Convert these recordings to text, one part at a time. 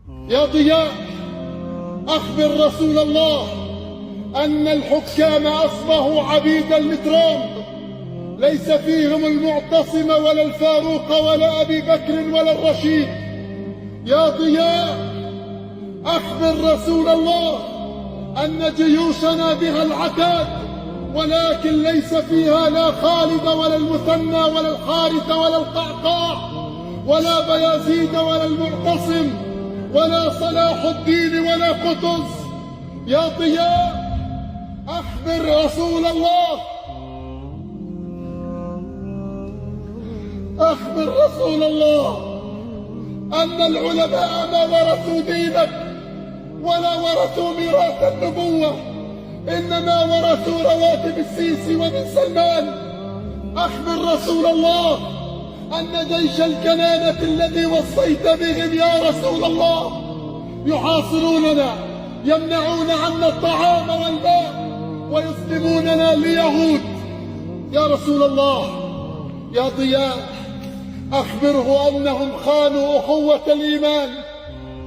يا ضياء، أخبر رسول الله أن الحكام أصبحوا عبيدا لترامب، ليس فيهم المعتصم ولا الفاروق ولا أبي بكر ولا الرشيد. يا ضياء، أخبر رسول الله أن جيوشنا بها العتاد، ولكن ليس فيها لا خالد ولا المثنى ولا الحارث ولا القعقاع ولا بيازيد ولا المعتصم ولا صلاح الدين ولا قطز. يا ضياء، أخبر رسول الله، أخبر رسول الله أن العلماء ما ورثوا دينك ولا ورثوا ميراث النبوة، إنما ورثوا رواتب السيسي وبن سلمان. أخبر رسول الله أن جيش الكنانة الذي وصيت بهم يا رسول الله يحاصروننا، يمنعون عنا الطعام والماء ويسلموننا ليهود. يا رسول الله، يا ضياء، أخبره أنهم خانوا أخوة الإيمان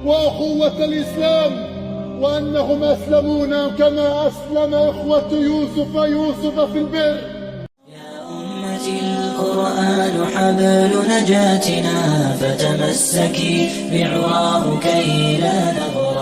وأخوة الإسلام، وأنهم أسلمونا كما أسلم إخوة يوسف في البئر. يا أمتي، القرآن حبل نجاتنا، فتمسكي بعراه كي لا نغرق